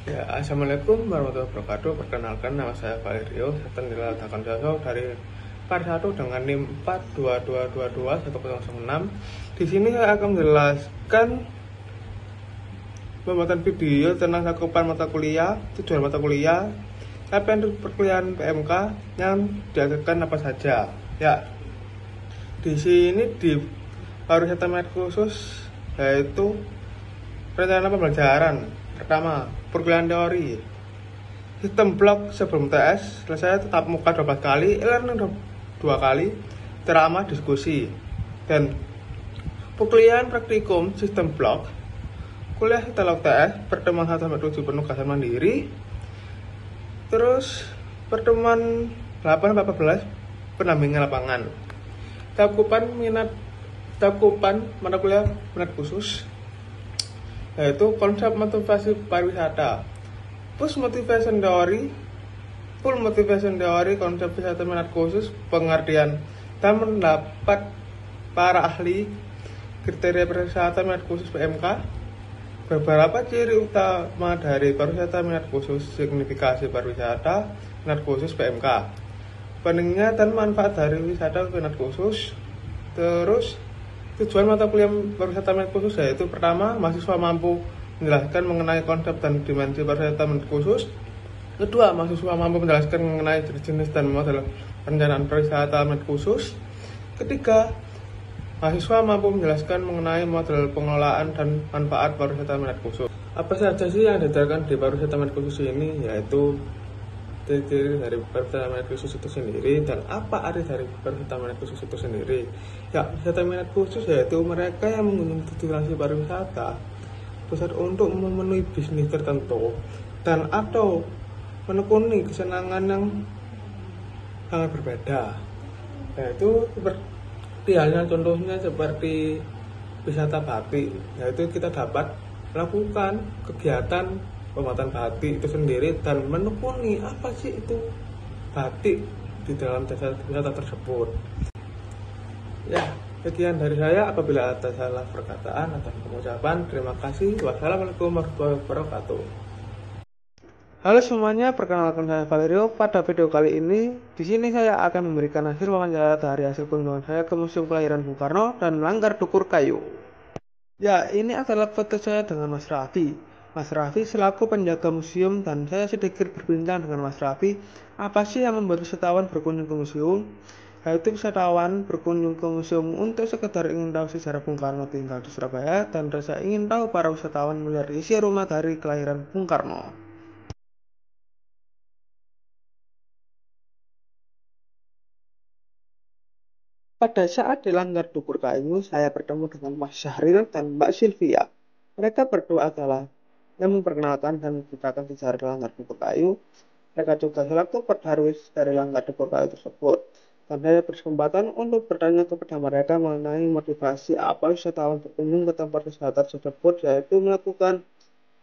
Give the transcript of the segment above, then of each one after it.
Ya, assalamualaikum warahmatullahi wabarakatuh. Perkenalkan, nama saya Valerio. Saya diletakkan jauh dari part 1 dengan NIM 422222106. Di sini saya akan menjelaskan pembuatan video tentang cakupan mata kuliah, tujuan mata kuliah, capaian perkuliahan PMK yang diajarkan apa saja. Ya, di sini di pariwisata minat khusus yaitu rencana pembelajaran. Pertama, perkuliahan teori. Sistem blok sebelum TS selesai tetap muka 12 kali, e-learning 2 kali, ceramah diskusi. Dan perkuliahan praktikum sistem blok, kuliah setelah TS, pertemuan 1-7 penugasan mandiri. Terus pertemuan 8-14 pendampingan lapangan. Cakupan mata kuliah minat khusus yaitu konsep motivasi pariwisata, push motivation theory, full motivation theory, konsep wisata minat khusus, pengertian dan pendapat para ahli, kriteria pariwisata minat khusus PMK, beberapa ciri utama dari pariwisata minat khusus, signifikasi pariwisata minat khusus PMK, pentingnya dan manfaat dari wisata minat khusus. Terus tujuan mata kuliah pariwisata minat khusus yaitu pertama, mahasiswa mampu menjelaskan mengenai konsep dan dimensi pariwisata minat khusus. Kedua, mahasiswa mampu menjelaskan mengenai jenis dan model perencanaan pariwisata minat khusus. Ketiga, mahasiswa mampu menjelaskan mengenai model pengelolaan dan manfaat pariwisata minat khusus. Apa saja sih yang diajarkan di pariwisata minat khusus ini? Yaitu ciri dari pariwisata minat khusus itu sendiri dan apa arti dari pariwisata minat khusus itu sendiri. Ya, wisata minat khusus yaitu mereka yang mengunjungi destinasi pariwisata pusat untuk memenuhi bisnis tertentu dan atau menekuni kesenangan yang sangat berbeda. Yaitu seperti halnya contohnya seperti wisata batik, yaitu kita dapat melakukan kegiatan pembuatan batik itu sendiri dan menekuni apa sih itu batik di dalam jasa wisata tersebut. Ya, sekian dari saya. Apabila ada salah perkataan atau pengucapan, terima kasih. Wassalamualaikum warahmatullahi wabarakatuh. Halo semuanya, perkenalkan saya Valerio. Pada video kali ini, di sini saya akan memberikan hasil wawancara dari hasil kunjungan saya ke Museum Kelahiran Bung Karno dan Langgar Dukur Kayu. Ya, ini adalah foto saya dengan Mas Raffi. Mas Raffi selaku penjaga museum dan saya sedikit berbincang dengan Mas Raffi. Apa sih yang membuat wisatawan berkunjung ke museum? Yaitu wisatawan berkunjung ke museum untuk sekedar ingin tahu sejarah Bung Karno tinggal di Surabaya dan rasa ingin tahu para wisatawan melihat isi rumah dari kelahiran Bung Karno. Pada saat di Langgar Dukur Kayu, saya bertemu dengan Mas Syahril dan Mbak Sylvia. Mereka berdua adalah yang memperkenalkan dan menceritakan sejarah Langgar Dukur Kayu. Mereka juga selaku pedarwis dari Langgar Dukur Kayu tersebut. Dan saya berkesempatan untuk bertanya kepada mereka mengenai motivasi apa wisatawan berkunjung ke tempat wisata tersebut, yaitu melakukan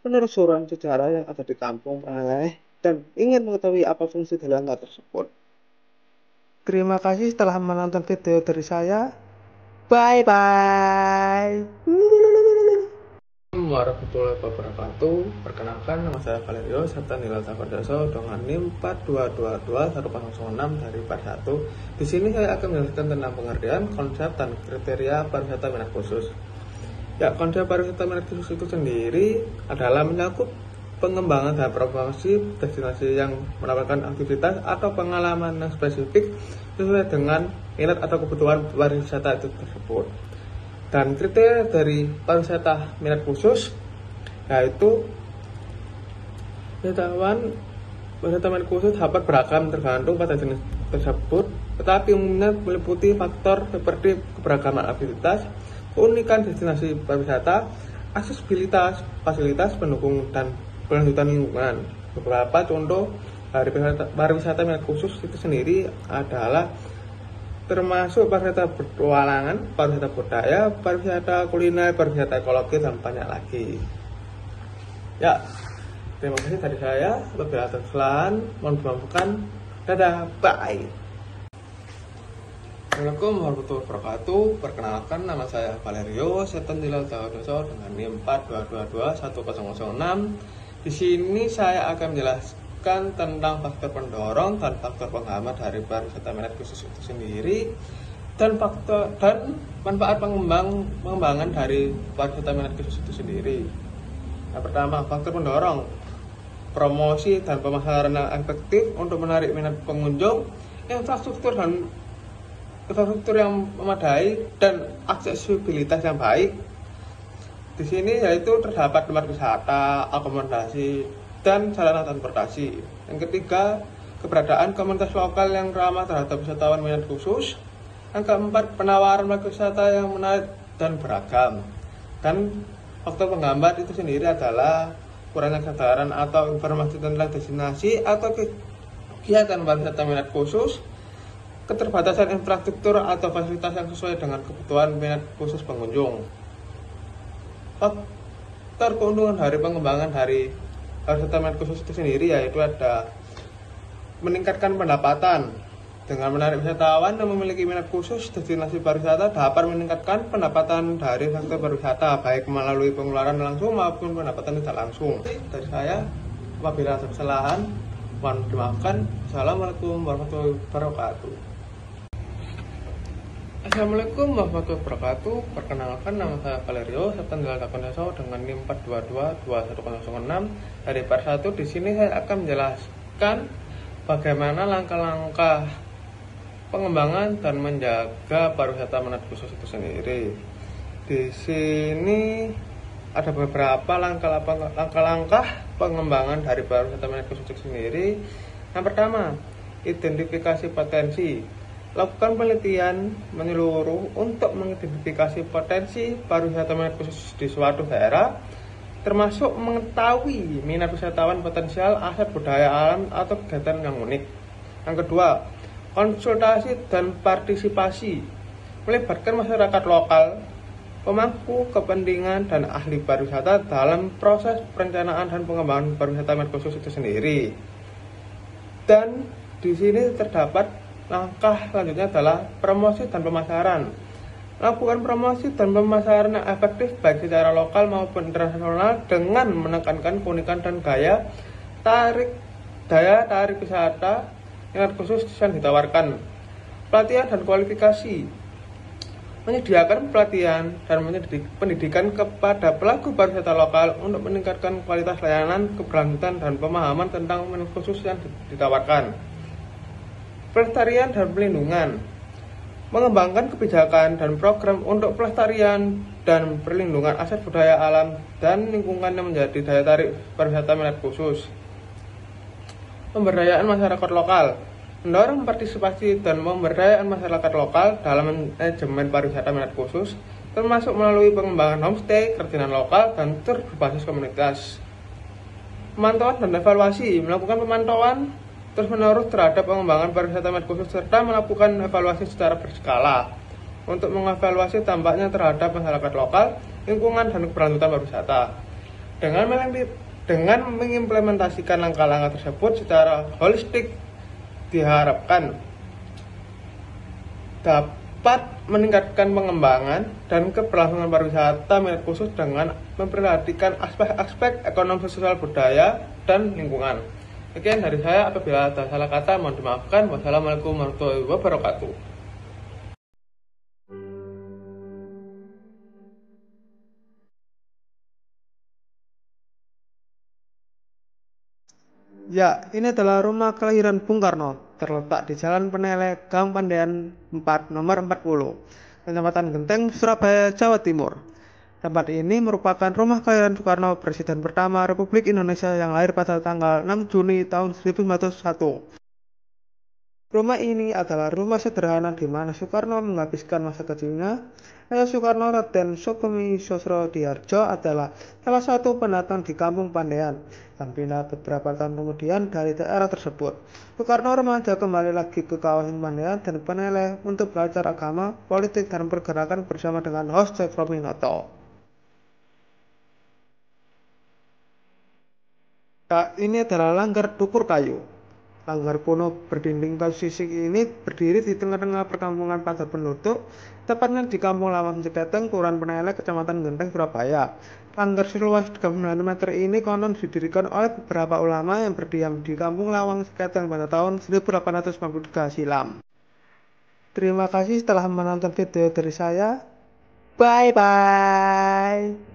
penelusuran sejarah yang ada di kampung Prangai dan ingin mengetahui apa fungsi dari Langgar tersebut. Terima kasih telah menonton video dari saya. Bye bye. Warahmatullahi wabarakatuh. Perkenalkan, nama saya Valerio serta Nilal Safardaso dengan NIM 4222106 dari part 1. Di sini saya akan menjelaskan tentang pengertian, konsep dan kriteria pariwisata minat khusus. Ya, konsep pariwisata minat khusus itu sendiri adalah mencakup pengembangan dan promosi destinasi yang menawarkan aktivitas atau pengalaman yang spesifik sesuai dengan minat atau kebutuhan pariwisata itu tersebut. Dan kriteria dari pariwisata minat khusus yaitu wisatawan minat khusus dapat beragam tergantung pada jenis tersebut, tetapi umumnya meliputi faktor seperti keberagaman aktivitas, keunikan destinasi pariwisata, aksesibilitas, fasilitas pendukung dan kelanjutan lingkungan. Beberapa contoh dari pariwisata minat khusus itu sendiri adalah termasuk pariwisata petualangan, pariwisata budaya, pariwisata kuliner, pariwisata ekologi, dan banyak lagi. Ya, terima kasih dari saya. Apabila ada kesalahan, mohon dimaafkan. Dadah, bye. Assalamualaikum warahmatullahi wabarakatuh. Perkenalkan, nama saya Valerio. Saya Tendilal Sawardoso dengan NIM 4222106. Di sini saya akan menjelaskan tentang faktor pendorong dan faktor penghambat dari pariwisata minat khusus itu sendiri, dan manfaat pengembangan dari pariwisata minat khusus itu sendiri. Yang pertama, faktor pendorong, promosi dan pemasaran yang efektif untuk menarik minat pengunjung, infrastruktur yang memadai, dan aksesibilitas yang baik. Di sini yaitu terdapat tempat wisata, akomodasi, dan sarana transportasi. Yang ketiga, keberadaan komunitas lokal yang ramah terhadap wisatawan minat khusus. Yang keempat, penawaran wisata yang menarik dan beragam. Dan faktor penghambat itu sendiri adalah kurangnya kesadaran atau informasi tentang destinasi atau kegiatan pariwisata minat khusus, keterbatasan infrastruktur atau fasilitas yang sesuai dengan kebutuhan minat khusus pengunjung. Faktor keuntungan dari pengembangan dari pariwisata minat khusus itu sendiri yaitu ada meningkatkan pendapatan. Dengan menarik wisatawan yang memiliki minat khusus, destinasi pariwisata dapat meningkatkan pendapatan dari sektor pariwisata, baik melalui pengeluaran langsung maupun pendapatan tidak langsung. Dari saya, apabila ada kesalahan, mohon dimaafkan. Assalamualaikum warahmatullahi wabarakatuh. Assalamualaikum warahmatullahi wabarakatuh. Perkenalkan, nama saya Valerio, serta tinggal akun saya dengan NIM 4222106 dari part 1. Di sini saya akan menjelaskan bagaimana langkah-langkah pengembangan dan menjaga pariwisata minat khusus itu sendiri. Di sini ada beberapa langkah-langkah pengembangan dari pariwisata minat khusus itu sendiri. Yang pertama, identifikasi potensi. Lakukan penelitian menyeluruh untuk mengidentifikasi potensi pariwisata minat khusus di suatu daerah, termasuk mengetahui minat wisatawan potensial, aset budaya alam, atau kegiatan yang unik. Yang kedua, konsultasi dan partisipasi. Melibatkan masyarakat lokal, pemangku kepentingan, dan ahli pariwisata dalam proses perencanaan dan pengembangan pariwisata minat khusus itu sendiri. Dan di sini terdapat langkah selanjutnya adalah promosi dan pemasaran. Lakukan promosi dan pemasaran yang efektif baik secara lokal maupun internasional dengan menekankan keunikan dan daya tarik wisata minat khusus yang ditawarkan. Pelatihan dan kualifikasi. Menyediakan pelatihan dan pendidikan kepada pelaku pariwisata lokal untuk meningkatkan kualitas layanan, keberlanjutan, dan pemahaman tentang minat khusus yang ditawarkan. Pelestarian dan pelindungan. Mengembangkan kebijakan dan program untuk pelestarian dan perlindungan aset budaya alam dan lingkungan yang menjadi daya tarik pariwisata minat khusus. Pemberdayaan masyarakat lokal. Mendorong partisipasi dan pemberdayaan masyarakat lokal dalam manajemen pariwisata minat khusus, termasuk melalui pengembangan homestay, kerajinan lokal, dan tur berbasis komunitas. Pemantauan dan evaluasi. Melakukan pemantauan terus-menerus terhadap pengembangan pariwisata minat khusus serta melakukan evaluasi secara berskala untuk mengevaluasi dampaknya terhadap masyarakat lokal, lingkungan, dan keberlanjutan pariwisata. Dengan mengimplementasikan langkah-langkah tersebut secara holistik, diharapkan dapat meningkatkan pengembangan dan keberlangsungan pariwisata minat khusus dengan memperhatikan aspek-aspek ekonomi, sosial, budaya, dan lingkungan. Sekian dari saya, apabila ada salah kata mohon dimaafkan. Wassalamualaikum warahmatullahi wabarakatuh. Ya, ini adalah rumah kelahiran Bung Karno, terletak di Jalan Penele, Gang Pandean 4, nomor 40, Kecamatan Genteng, Surabaya, Jawa Timur. Tempat ini merupakan rumah kelahiran Soekarno, Presiden pertama Republik Indonesia yang lahir pada tanggal 6 Juni tahun 1901. Rumah ini adalah rumah sederhana di mana Soekarno menghabiskan masa kecilnya. Ayah Soekarno, Raden Sugeng Sosrodihardjo, adalah salah satu pendatang di Kampung Pandean yang pindah beberapa tahun kemudian dari daerah tersebut. Soekarno remaja kembali lagi ke kawasan Pandean dan Peneleh untuk belajar agama, politik, dan pergerakan bersama dengan host Cokro Nah, ini adalah langgar dukur kayu. Langgar kuno berdinding batu sisik ini berdiri di tengah-tengah perkampungan padat penduduk, tepatnya di Kampung Lawang Ceketeng, Kelurahan Penelek, Kecamatan Genteng, Surabaya. Langgar seluas 39 meter ini konon didirikan oleh beberapa ulama yang berdiam di Kampung Lawang Ceketeng pada tahun 1853 silam. Terima kasih telah menonton video dari saya. Bye bye.